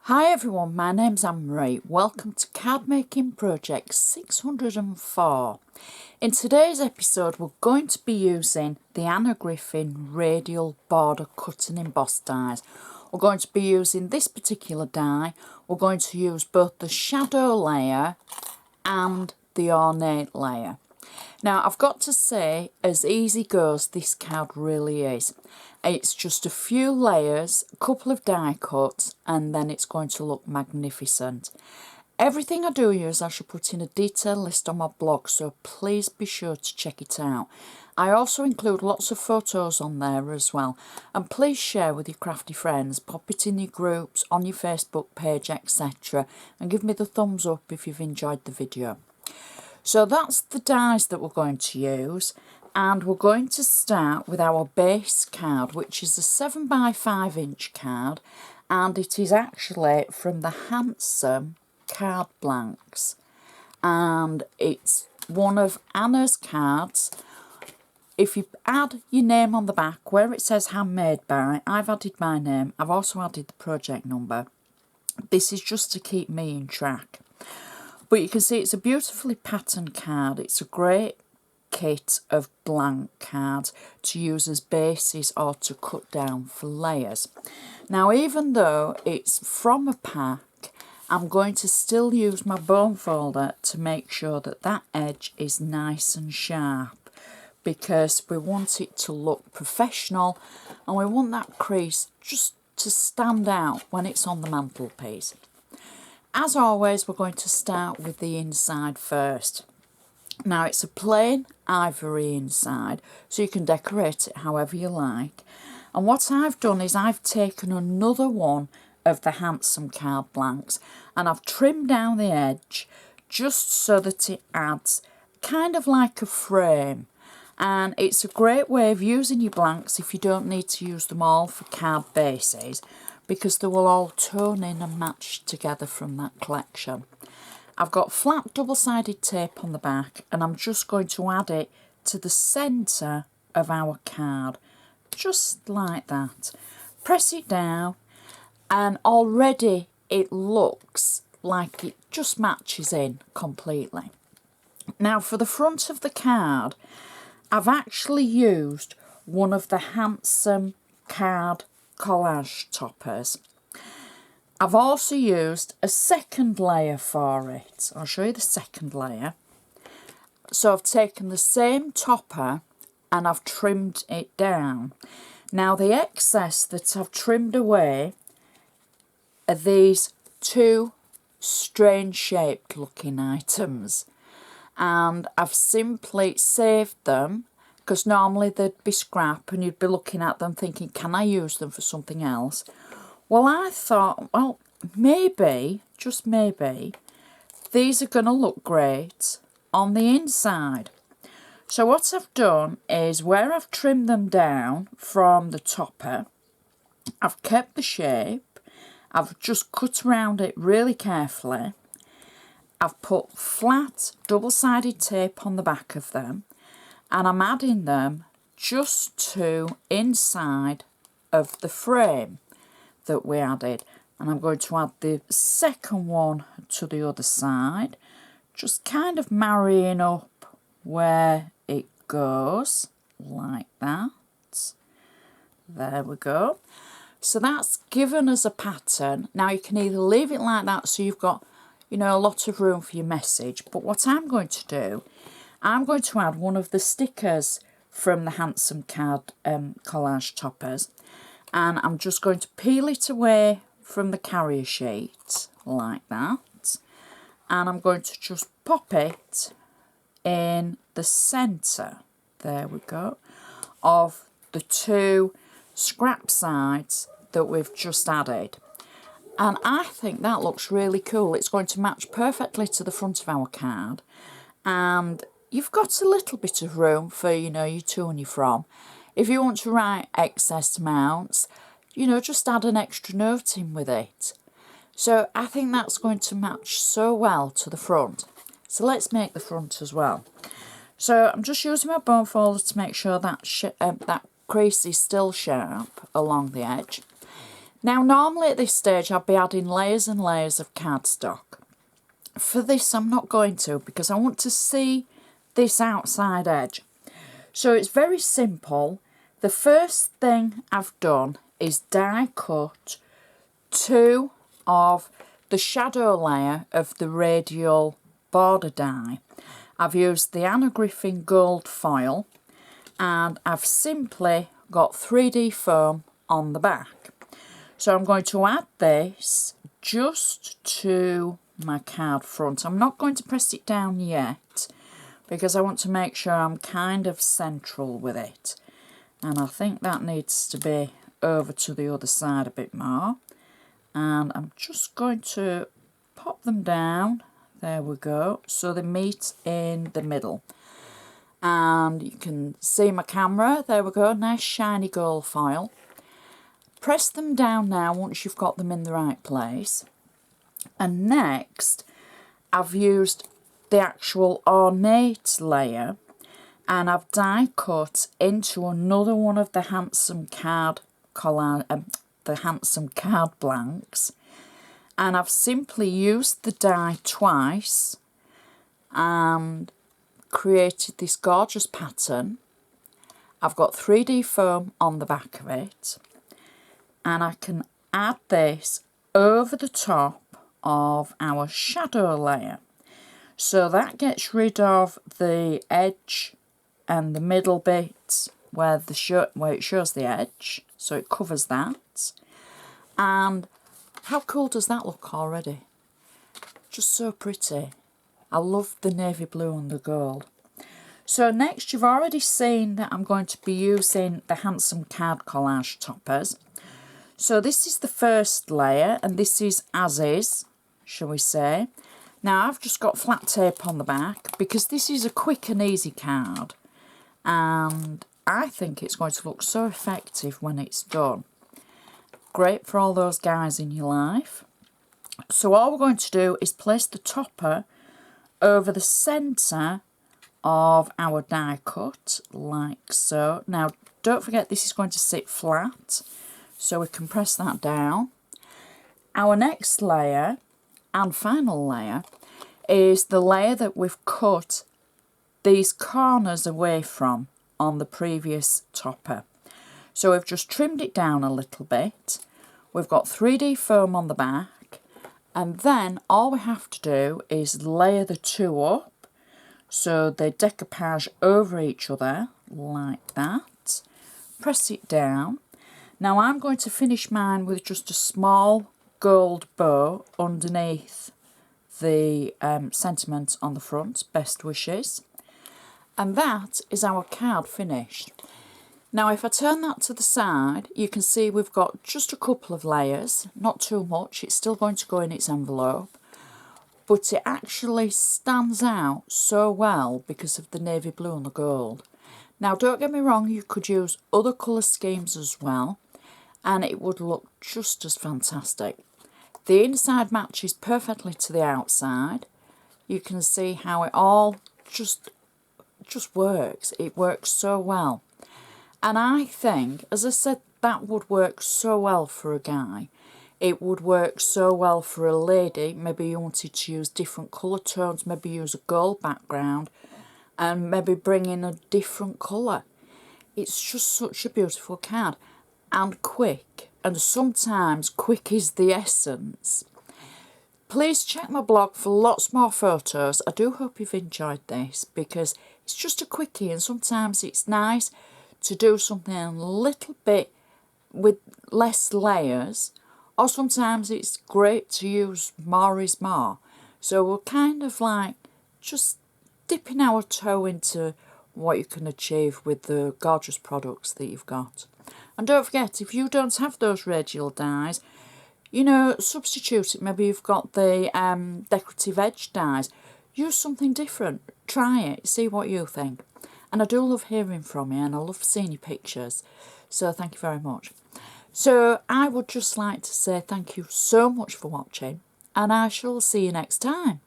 Hi everyone, my name's Anne-Marie. Welcome to Cardmaking Project 604. In today's episode we're going to be using the Anna Griffin Radial border cut and emboss dies. We're going to be using this particular die. We're going to use both the shadow layer and the ornate layer. Now I've got to say, as easy goes, this card really is. It's just a few layers, a couple of die cuts, and then it's going to look magnificent. Everything I do use I shall put in a detailed list on my blog, so please be sure to check it out. I also include lots of photos on there as well, and please share with your crafty friends, pop it in your groups, on your Facebook page, etc. and give me the thumbs up if you've enjoyed the video. So that's the dies that we're going to use, and we're going to start with our base card, which is a 7x5 inch card, and it is actually from the Handsome card blanks, and it's one of Anna's cards. If you add your name on the back where it says handmade by, I've added my name, I've also added the project number. This is just to keep me in track. But you can see it's a beautifully patterned card. It's a great kit of blank cards to use as bases or to cut down for layers. Now, even though it's from a pack, I'm going to still use my bone folder to make sure that that edge is nice and sharp, because we want it to look professional and we want that crease just to stand out when it's on the mantelpiece. As always, we're going to start with the inside first. Now, it's a plain ivory inside, so you can decorate it however you like. And what I've done is I've taken another one of the Handsome card blanks and I've trimmed down the edge just so that it adds kind of like a frame. And it's a great way of using your blanks if you don't need to use them all for card bases, because they will all tone in and match together from that collection. I've got flat double-sided tape on the back, and I'm just going to add it to the centre of our card, just like that. Press it down, and already it looks like it just matches in completely. Now, for the front of the card, I've actually used one of the Handsome card collage toppers. I've also used a second layer for it. I'll show you the second layer. So I've taken the same topper and I've trimmed it down. Now, the excess that I've trimmed away are these two strange shaped looking items, and I've simply saved them, because normally they'd be scrap and you'd be looking at them thinking, can I use them for something else? Well, I thought, well, maybe, just maybe, these are going to look great on the inside. So what I've done is, where I've trimmed them down from the topper, I've kept the shape, I've just cut around it really carefully, I've put flat double-sided tape on the back of them, and I'm adding them just to inside of the frame that we added. And I'm going to add the second one to the other side, just kind of marrying up where it goes, like that. There we go. So that's given us a pattern. Now, you can either leave it like that so you've got, you know, a lot of room for your message, but what I'm going to do, I'm going to add one of the stickers from the Handsome card collage toppers, and I'm just going to peel it away from the carrier sheet like that, and I'm going to just pop it in the centre, there we go, of the two scrap sides that we've just added. And I think that looks really cool. It's going to match perfectly to the front of our card, and you've got a little bit of room for, you know, your to and your from. If you want to write excess amounts, you know, just add an extra note in with it. So I think that's going to match so well to the front. So let's make the front as well. So I'm just using my bone folder to make sure that that crease is still sharp along the edge. Now normally at this stage I'd be adding layers and layers of cardstock. For this I'm not going to, because I want to see this outside edge. So it's very simple. The first thing I've done is die cut 2 of the shadow layer of the radial border die. I've used the Anna Griffin gold foil, and I've simply got 3D foam on the back. So I'm going to add this just to my card front. I'm not going to press it down yet, because I want to make sure I'm kind of central with it. And I think that needs to be over to the other side a bit more. And I'm just going to pop them down. There we go. So they meet in the middle. And you can see my camera. There we go. Nice shiny gold foil. Press them down now once you've got them in the right place. And next, I've used the actual ornate layer, and I've die cut into another one of the handsome card blanks, and I've simply used the die twice and created this gorgeous pattern. I've got 3D foam on the back of it, and I can add this over the top of our shadow layer. So that gets rid of the edge and the middle bit where it shows the edge. So it covers that. And how cool does that look already? Just so pretty. I love the navy blue and the gold. So next, you've already seen that I'm going to be using the handsome card collage toppers. So this is the first layer, and this is as is, shall we say. Now I've just got flat tape on the back because this is a quick and easy card, and I think it's going to look so effective when it's done. Great for all those guys in your life. So all we're going to do is place the topper over the centre of our die cut, like so. Now don't forget this is going to sit flat, so we can press that down. Our next layer and final layer is the layer that we've cut these corners away from on the previous topper. So we've just trimmed it down a little bit. We've got 3D foam on the back, and then all we have to do is layer the two up so they decoupage over each other like that. Press it down. Now I'm going to finish mine with just a small gold bow underneath the sentiment on the front, best wishes. And that is our card finished. Now if I turn that to the side, you can see we've got just a couple of layers, not too much, it's still going to go in its envelope, but it actually stands out so well because of the navy blue and the gold. Now don't get me wrong, you could use other colour schemes as well, and it would look just as fantastic. The inside matches perfectly to the outside. You can see how it all just works. It works so well. And I think, as I said, that would work so well for a guy. It would work so well for a lady. Maybe you wanted to use different colour tones, maybe use a gold background, and maybe bring in a different colour. It's just such a beautiful card, and quick, and sometimes quick is the essence. Please check my blog for lots more photos. I do hope you've enjoyed this, because it's just a quickie, and sometimes it's nice to do something a little bit with less layers, or sometimes it's great to use more is more. So we're kind of like just dipping our toe into what you can achieve with the gorgeous products that you've got. And don't forget, if you don't have those radial dies, you know, substitute it. Maybe you've got the decorative edge dies. Use something different. Try it. See what you think. And I do love hearing from you, and I love seeing your pictures. So thank you very much. So I would just like to say thank you so much for watching, and I shall see you next time.